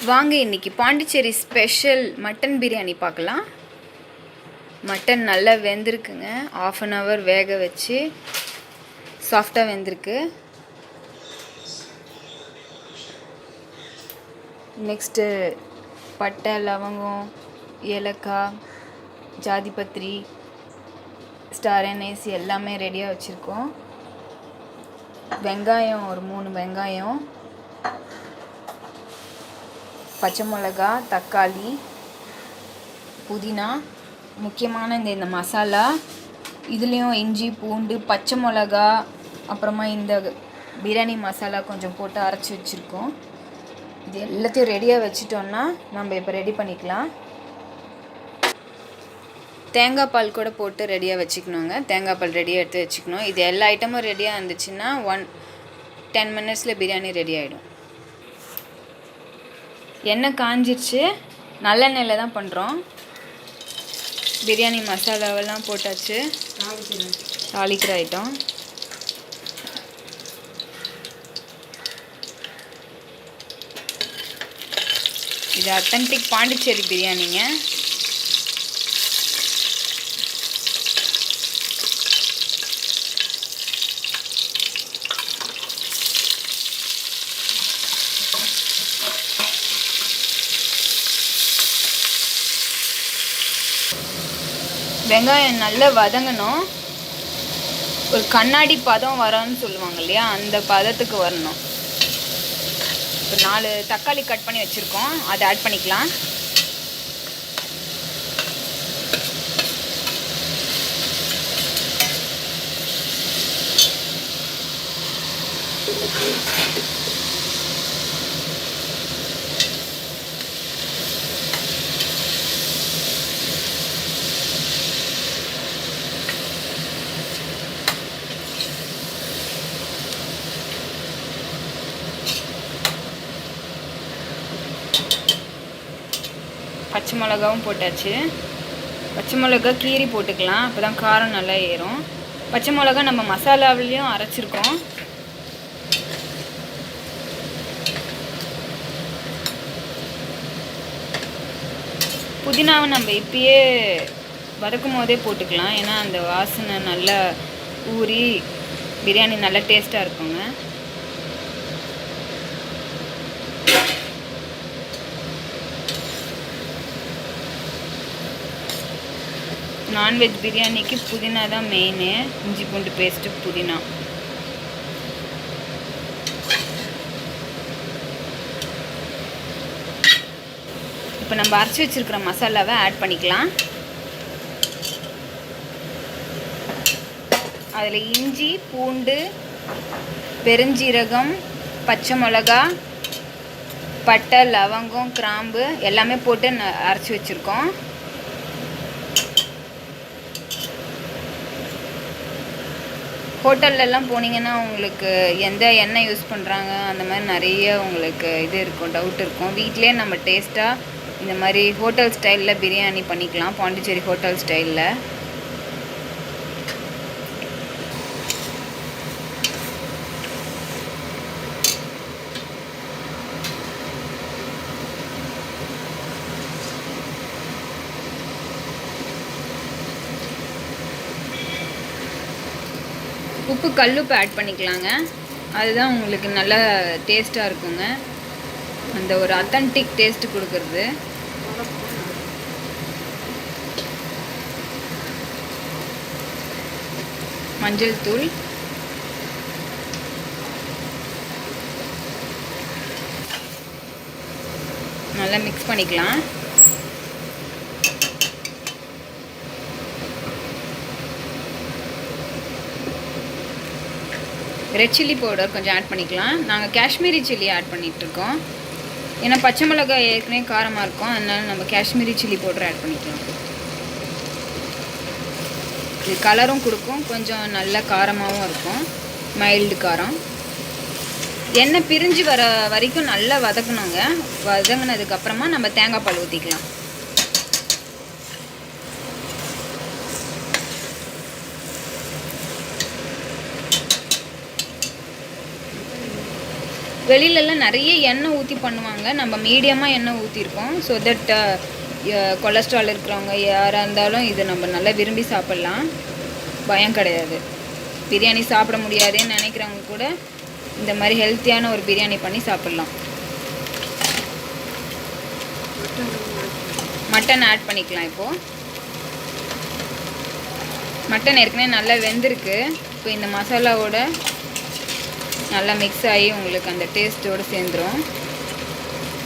வாங்க இன்னைக்கு Pondicherry special mutton biryani பார்க்கலாம். மட்டன் நல்லா வெந்திருக்குங்க. 1/2 அன் ஹவர் வேக வச்சு சாஃப்டாக வெந்திருக்கு. நெக்ஸ்ட்டு பட்டை, லவங்கம், ஏலக்காய், ஜாதிபத்திரி, ஸ்டார் அனீஸ் எல்லாமே ரெடியாக வச்சுருக்கோம். வெங்காயம் ஒரு 3 வெங்காயம், பச்சை மிளகா, தக்காளி, புதினா, முக்கியமான இந்த மசாலா, இதுலேயும் இஞ்சி, பூண்டு, பச்சை மிளகா, அப்புறமா இந்த பிரியாணி மசாலா கொஞ்சம் போட்டு அரைச்சி வச்சுருக்கோம். இது எல்லாத்தையும் ரெடியாக வச்சிட்டோன்னா நம்ம இப்போ ரெடி பண்ணிக்கலாம். தேங்காய் பால் கூட போட்டு ரெடியாக வச்சுக்கணுங்க. தேங்காய் பால் ரெடியாக எடுத்து வச்சுக்கணும். இது எல்லா ஐட்டமும் ரெடியாக இருந்துச்சுன்னா 10 மினிட்ஸில் பிரியாணி ரெடி ஆகிடும். எண்ணெய் காஞ்சிருச்சு. நல்லெண்ணெயில் தான் பண்ணுறோம். பிரியாணி மசாலாவெல்லாம் போட்டாச்சு. தாளிக்கிற ஐட்டம். இது அத்தன்டிக் பாண்டிச்சேரி பிரியாணிங்க. வெங்காயம் நல்லா வதங்கணும். ஒரு கண்ணாடி பதம் வரணும்னு சொல்லுவாங்க இல்லையா, அந்த பதத்துக்கு வரணும். இப்போ 4 தக்காளி கட் பண்ணி வச்சுருக்கோம், அதை ஆட் பண்ணிக்கலாம். பச்சை மிளகாவும் போட்டாச்சு. பச்சை மிளகா கீரி போட்டுக்கலாம், அப்போ தான் காரம் நல்லா ஏறும். பச்சை மிளகா நம்ம மசாலாவிலையும் அரைச்சிருக்கோம். புதினாவை நம்ம இப்பயே வதக்கும் போதே போட்டுக்கலாம், ஏன்னா அந்த வாசனை நல்லா ஊறி பிரியாணி நல்லா டேஸ்ட்டாக இருக்குங்க. நான்வெஜ் பிரியாணிக்கு புதினா தான் மெயினு. இஞ்சி பூண்டு பேஸ்ட்டு, புதினா. இப்போ நம்ம அரைச்சி வச்சுருக்கிற மசாலாவை ஆட் பண்ணிக்கலாம். அதில் இஞ்சி, பூண்டு, பெருஞ்சீரகம், பச்சை மிளகா, பட்டை, லவங்கம், கிராம்பு எல்லாமே போட்டு அரைச்சி வச்சுருக்கோம். ஹோட்டல்லலாம் போனீங்கன்னா உங்களுக்கு எந்த எண்ணெய் யூஸ் பண்ணுறாங்க அந்த மாதிரி நிறைய உங்களுக்கு இது இருக்கும், டவுட் இருக்கும். வீட்டிலே நம்ம டேஸ்ட்டாக இந்த மாதிரி ஹோட்டல் ஸ்டைலில் பிரியாணி பண்ணிக்கலாம், பாண்டிச்சேரி ஹோட்டல் ஸ்டைலில். உப்பு, கல்லுப்பு ஆட் பண்ணிக்கலாங்க. அதுதான் உங்களுக்கு நல்லா டேஸ்ட்டாக இருக்குங்க, அந்த ஒரு அத்தன்டிக் டேஸ்ட்டு கொடுக்குறது. மஞ்சள் தூள், நல்லா மிக்ஸ் பண்ணிக்கலாம். ரெட் சில்லி பவுடர் கொஞ்சம் ஆட் பண்ணிக்கலாம். நாங்கள் காஷ்மீரி சில்லி ஆட் பண்ணிகிட்ருக்கோம், ஏன்னா பச்சை மிளகாய் ஏற்கனவே காரமாக இருக்கும், அதனால் நம்ம காஷ்மீரி சில்லி பவுடர் ஆட் பண்ணிக்கலாம். இது கலரும் கொடுக்கும், கொஞ்சம் நல்ல காரமாகவும் இருக்கும், மைல்டு காரம். எண்ணெய் பிரிஞ்சு வர வரைக்கும் நல்லா வதக்கணுங்க. வதங்கினதுக்கப்புறமா நம்ம தேங்காய் பால் ஊற்றிக்கலாம். வெளியிலலாம் நிறைய எண்ணெய் ஊற்றி பண்ணுவாங்க. நம்ம மீடியமாக எண்ணெய் ஊற்றிருக்கோம். ஸோ தட் கொலஸ்ட்ரால் இருக்கிறவங்க யாராக இருந்தாலும் இது நம்ம நல்லா விரும்பி சாப்பிட்லாம். பயம் கிடையாது. பிரியாணி சாப்பிட முடியாதுன்னு நினைக்கிறவங்க கூட இந்த மாதிரி ஹெல்த்தியான ஒரு பிரியாணி பண்ணி சாப்பிட்லாம். மட்டன் ஆட் பண்ணிக்கலாம். இப்போது மட்டன் ஏற்கனவே நல்லா வெந்திருக்கு. இப்போ இந்த மசாலாவோட நல்லா மிக்ஸ் ஆகி உங்களுக்கு அந்த டேஸ்ட்டோடு சேர்ந்துடும்.